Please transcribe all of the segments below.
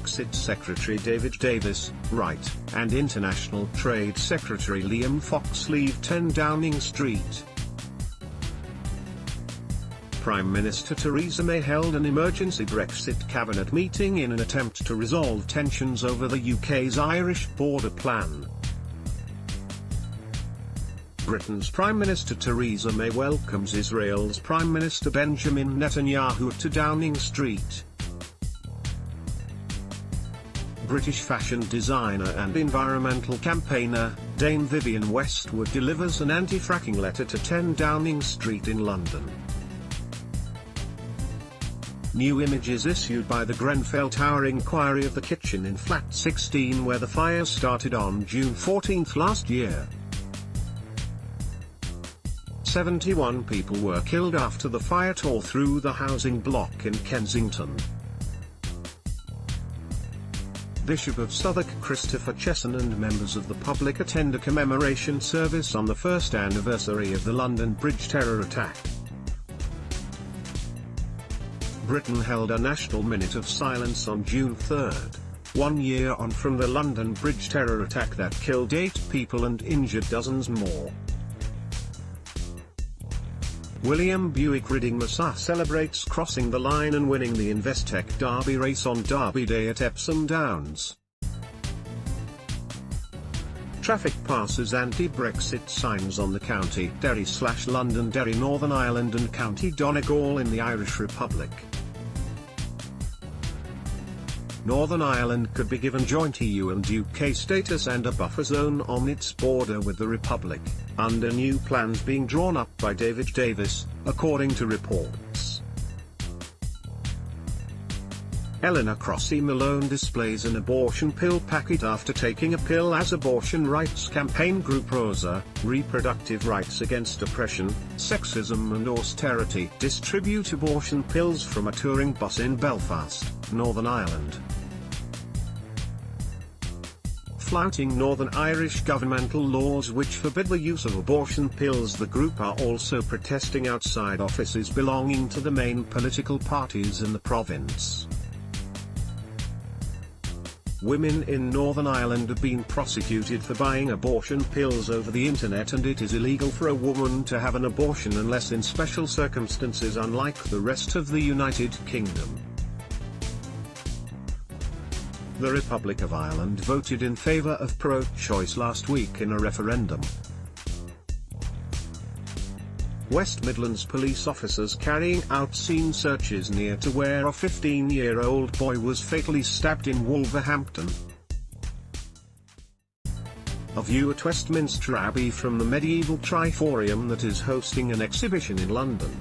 Brexit Secretary David Davis, right, and International Trade Secretary Liam Fox leave 10 Downing Street. Prime Minister Theresa May held an emergency Brexit cabinet meeting in an attempt to resolve tensions over the UK's Irish border plan. Britain's Prime Minister Theresa May welcomes Israel's Prime Minister Benjamin Netanyahu to Downing Street. British fashion designer and environmental campaigner, Dame Vivienne Westwood delivers an anti-fracking letter to 10 Downing Street in London. New images issued by the Grenfell Tower inquiry of the kitchen in Flat 16 where the fire started on June 14 last year. 71 people were killed after the fire tore through the housing block in Kensington. Bishop of Southwark Christopher Chesson and members of the public attend a commemoration service on the first anniversary of the London Bridge terror attack. Britain held a national minute of silence on June 3, 1 year on from the London Bridge terror attack that killed 8 people and injured dozens more. William Buick Reading Massa celebrates crossing the line and winning the Investec Derby race on Derby Day at Epsom Downs. Traffic passes anti-Brexit signs on the County Derry/Londonderry, Northern Ireland and County Donegal in the Irish Republic. Northern Ireland could be given joint EU and UK status and a buffer zone on its border with the Republic, under new plans being drawn up by David Davis, according to reports. Eleanor Crossy Malone displays an abortion pill packet after taking a pill as abortion rights campaign group Rosa, Reproductive Rights Against Oppression, Sexism and Austerity distribute abortion pills from a touring bus in Belfast, Northern Ireland. Flouting Northern Irish governmental laws which forbid the use of abortion pills, the group are also protesting outside offices belonging to the main political parties in the province. Women in Northern Ireland have been prosecuted for buying abortion pills over the internet, and it is illegal for a woman to have an abortion unless in special circumstances, unlike the rest of the United Kingdom. The Republic of Ireland voted in favour of pro-choice last week in a referendum. West Midlands police officers carrying out scene searches near to where a 15-year-old boy was fatally stabbed in Wolverhampton. A view at Westminster Abbey from the medieval Triforium that is hosting an exhibition in London.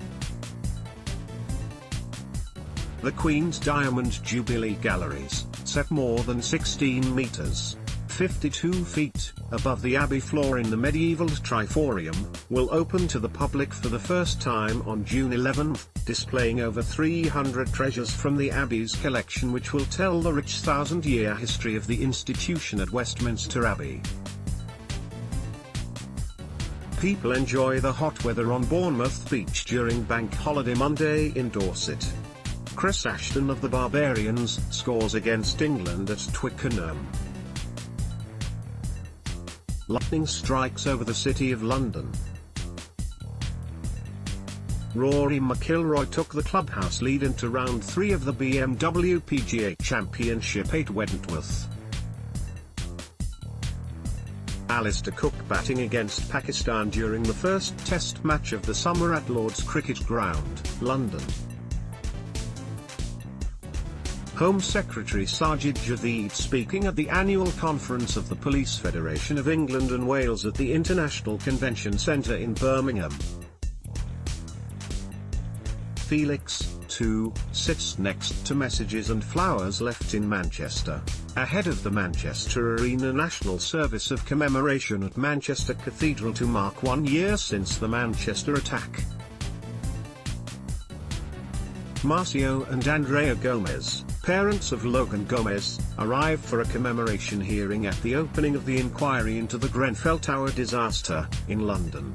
The Queen's Diamond Jubilee Galleries, set more than 16 metres, 52 feet, above the Abbey floor in the medieval Triforium, will open to the public for the first time on June 11, displaying over 300 treasures from the Abbey's collection which will tell the rich 1,000-year history of the institution at Westminster Abbey. People enjoy the hot weather on Bournemouth Beach during Bank Holiday Monday in Dorset. Chris Ashton of the Barbarians scores against England at Twickenham. Lightning strikes over the City of London. Rory McIlroy took the clubhouse lead into round 3 of the BMW PGA Championship at Wentworth. Alistair Cook batting against Pakistan during the first Test match of the summer at Lord's Cricket Ground, London. Home Secretary Sajid Javid speaking at the annual conference of the Police Federation of England and Wales at the International Convention Centre in Birmingham. Felix, too, sits next to messages and flowers left in Manchester, ahead of the Manchester Arena National Service of Commemoration at Manchester Cathedral to mark 1 year since the Manchester attack. Marcio and Andrea Gomez, parents of Logan Gomez, arrived for a commemoration hearing at the opening of the inquiry into the Grenfell Tower disaster, in London.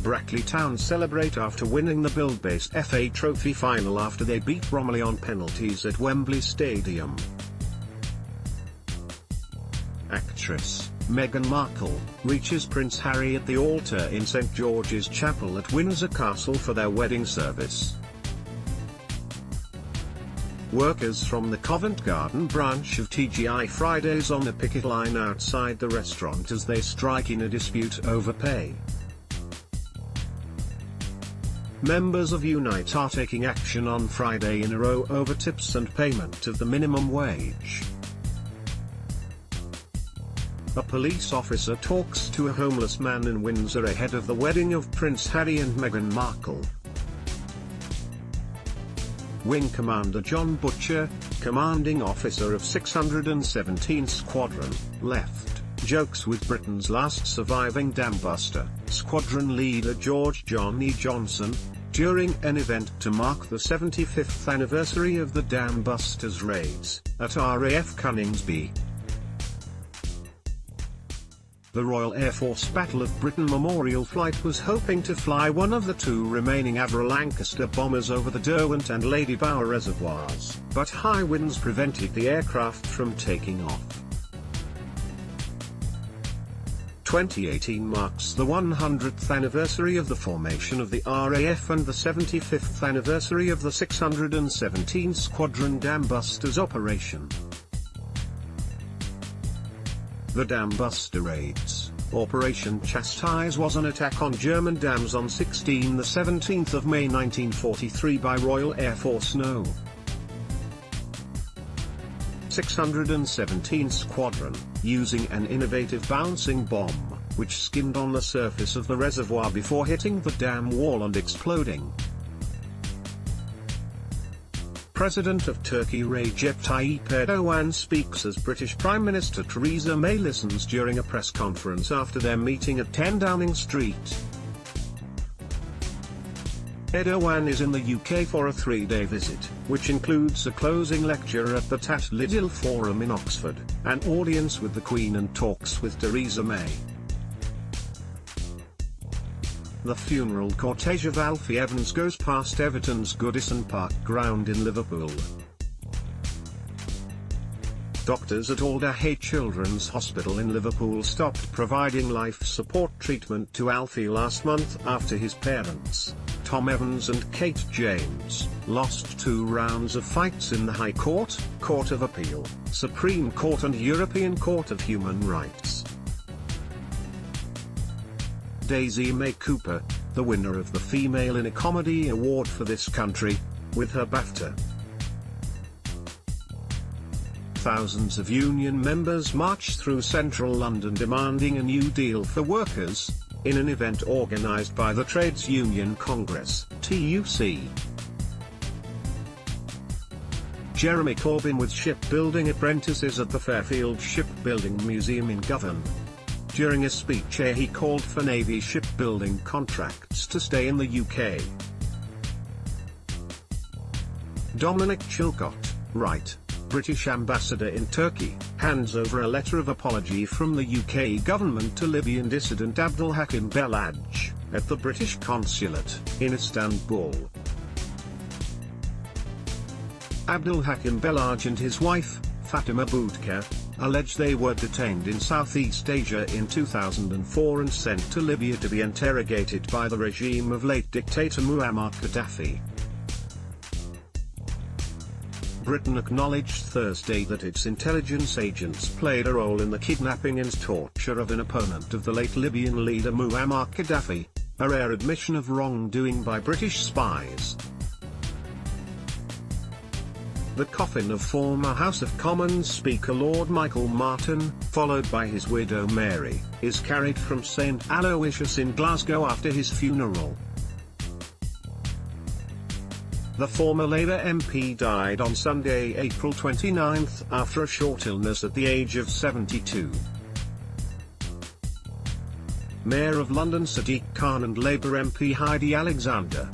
Brackley Town celebrate after winning the Build-based FA Trophy final after they beat Bromley on penalties at Wembley Stadium. Actress Meghan Markle reaches Prince Harry at the altar in St George's Chapel at Windsor Castle for their wedding service. Workers from the Covent Garden branch of TGI Fridays on the picket line outside the restaurant as they strike in a dispute over pay. Members of Unite are taking action on Friday in a row over tips and payment of the minimum wage. A police officer talks to a homeless man in Windsor ahead of the wedding of Prince Harry and Meghan Markle. Wing Commander John Butcher, commanding officer of 617th Squadron, left jokes with Britain's last surviving dambuster, Squadron leader George "Johnny" Johnson, during an event to mark the 75th anniversary of the dambusters' raids at RAF Coningsby. The Royal Air Force Battle of Britain Memorial Flight was hoping to fly one of the two remaining Avro Lancaster bombers over the Derwent and Lady Bower reservoirs, but high winds prevented the aircraft from taking off. 2018 marks the 100th anniversary of the formation of the RAF and the 75th anniversary of the 617th Squadron Dambusters operation. The Dambuster Raids, Operation Chastise, was an attack on German dams on 17 May 1943 by Royal Air Force No. 617th Squadron, using an innovative bouncing bomb, which skimmed on the surface of the reservoir before hitting the dam wall and exploding. President of Turkey Recep Tayyip Erdogan speaks as British Prime Minister Theresa May listens during a press conference after their meeting at 10 Downing Street. Erdogan is in the UK for a 3-day visit, which includes a closing lecture at the Tat Lidl Forum in Oxford, an audience with the Queen and talks with Theresa May. The funeral cortege of Alfie Evans goes past Everton's Goodison Park ground in Liverpool. Doctors at Alder Hey Children's Hospital in Liverpool stopped providing life support treatment to Alfie last month after his parents, Tom Evans and Kate James, lost 2 rounds of fights in the High Court, Court of Appeal, Supreme Court and European Court of Human Rights. Daisy May Cooper, the winner of the Female in a Comedy Award for this country, with her BAFTA. Thousands of union members marched through central London demanding a new deal for workers, in an event organised by the Trades Union Congress, TUC. Jeremy Corbyn with shipbuilding apprentices at the Fairfield Shipbuilding Museum in Govan. During a speech he called for Navy shipbuilding contracts to stay in the UK. Dominic Chilcott, right, British ambassador in Turkey, hands over a letter of apology from the UK government to Libyan dissident Abdul Hakim Belhaj, at the British consulate, in Istanbul. Abdul Hakim Belhaj and his wife, Fatima Boudka, allege they were detained in Southeast Asia in 2004 and sent to Libya to be interrogated by the regime of late dictator Muammar Gaddafi. Britain acknowledged Thursday that its intelligence agents played a role in the kidnapping and torture of an opponent of the late Libyan leader Muammar Gaddafi, a rare admission of wrongdoing by British spies. The coffin of former House of Commons Speaker Lord Michael Martin, followed by his widow Mary, is carried from St Aloysius in Glasgow after his funeral. The former Labour MP died on Sunday, April 29, after a short illness at the age of 72. Mayor of London Sadiq Khan and Labour MP Heidi Alexander.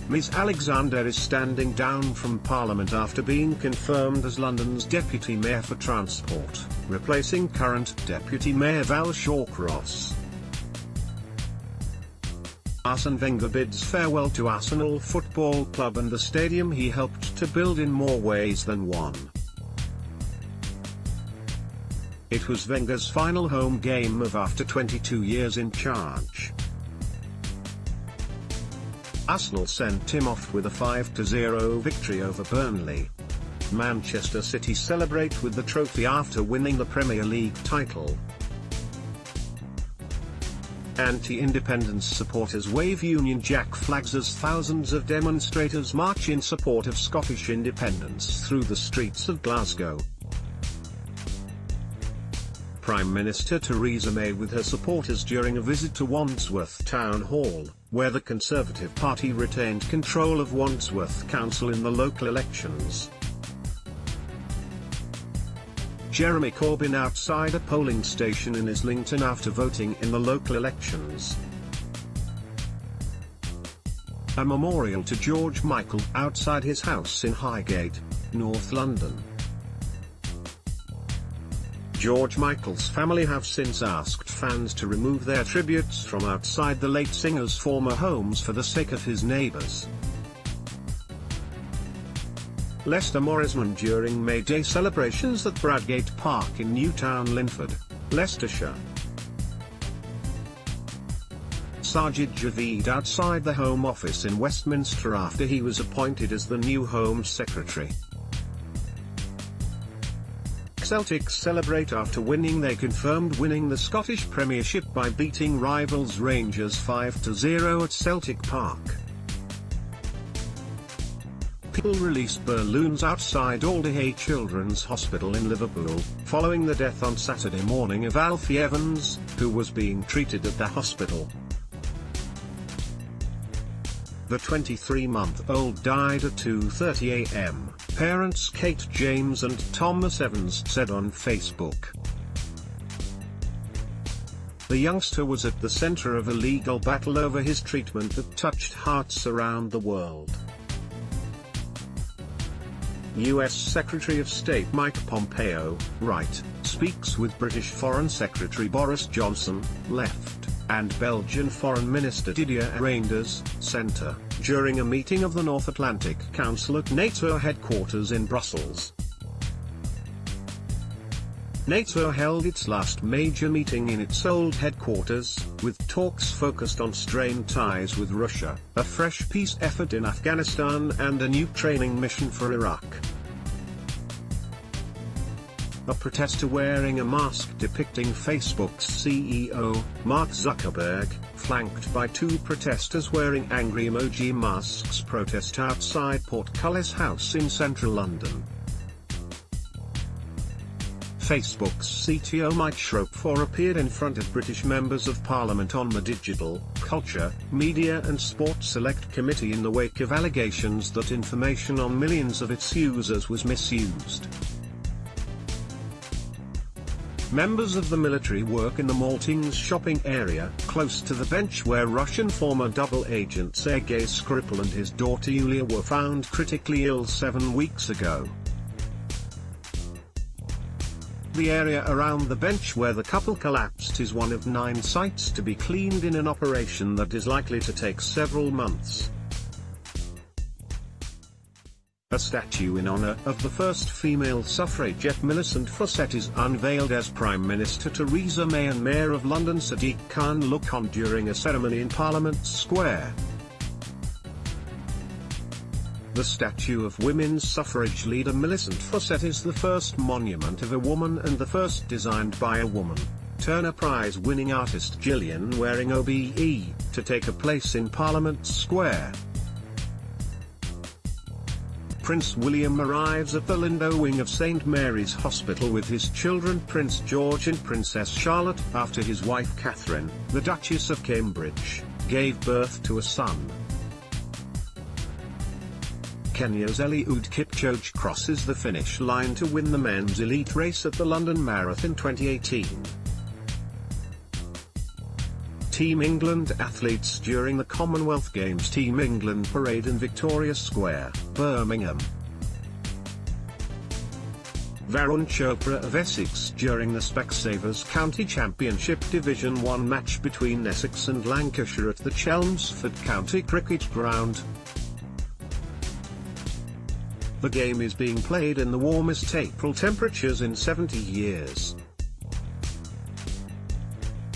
Ms Alexander is standing down from Parliament after being confirmed as London's Deputy Mayor for Transport, replacing current Deputy Mayor Val Shawcross. Arsene Wenger bids farewell to Arsenal Football Club and the stadium he helped to build in more ways than one. It was Wenger's final home game of after 22 years in charge. Arsenal sent him off with a 5-0 victory over Burnley. Manchester City celebrate with the trophy after winning the Premier League title. Anti-independence supporters wave Union Jack flags as thousands of demonstrators march in support of Scottish independence through the streets of Glasgow. Prime Minister Theresa May with her supporters during a visit to Wandsworth Town Hall, where the Conservative Party retained control of Wandsworth Council in the local elections. Jeremy Corbyn outside a polling station in Islington after voting in the local elections. A memorial to George Michael outside his house in Highgate, North London. George Michael's family have since asked fans to remove their tributes from outside the late singer's former homes for the sake of his neighbours. Leicester Morrisman during May Day celebrations at Bradgate Park in Newtown, Linford, Leicestershire. Sajid Javid outside the Home Office in Westminster after he was appointed as the new Home Secretary. Celtic celebrate after winning. They confirmed winning the Scottish Premiership by beating rivals Rangers 5-0 at Celtic Park. People released balloons outside Alderhay Children's Hospital in Liverpool, following the death on Saturday morning of Alfie Evans, who was being treated at the hospital. The 23-month-old died at 2:30 a.m., parents Kate James and Thomas Evans said on Facebook. The youngster was at the center of a legal battle over his treatment that touched hearts around the world. U.S. Secretary of State Mike Pompeo, right, speaks with British Foreign Secretary Boris Johnson, left, and Belgian Foreign Minister Didier Reynders, centre, during a meeting of the North Atlantic Council at NATO headquarters in Brussels. NATO held its last major meeting in its old headquarters, with talks focused on strained ties with Russia, a fresh peace effort in Afghanistan and a new training mission for Iraq. A protester wearing a mask depicting Facebook's CEO, Mark Zuckerberg, flanked by two protesters wearing angry emoji masks protest outside Portcullis House in central London. Facebook's CTO Mike Schroepfer appeared in front of British members of Parliament on the Digital, Culture, Media and Sport Select Committee in the wake of allegations that information on millions of its users was misused. Members of the military work in the Maltings shopping area, close to the bench where Russian former double agent Sergei Skripal and his daughter Yulia were found critically ill 7 weeks ago. The area around the bench where the couple collapsed is one of 9 sites to be cleaned in an operation that is likely to take several months. A statue in honor of the first female suffragette Millicent Fawcett is unveiled as Prime Minister Theresa May and Mayor of London Sadiq Khan look on during a ceremony in Parliament Square. The statue of women's suffrage leader Millicent Fawcett is the first monument of a woman and the first designed by a woman, Turner Prize-winning artist Gillian Wearing OBE, to take a place in Parliament Square. Prince William arrives at the Lindo wing of St Mary's Hospital with his children Prince George and Princess Charlotte after his wife Catherine, the Duchess of Cambridge, gave birth to a son. Kenya's Eliud Kipchoge crosses the finish line to win the men's elite race at the London Marathon 2018. Team England athletes during the Commonwealth Games. Team England parade in Victoria Square, Birmingham. Varun Chopra of Essex during the Specsavers County Championship Division 1 match between Essex and Lancashire at the Chelmsford County Cricket Ground. The game is being played in the warmest April temperatures in 70 years.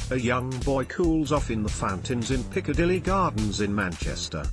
A young boy cools off in the fountains in Piccadilly Gardens in Manchester.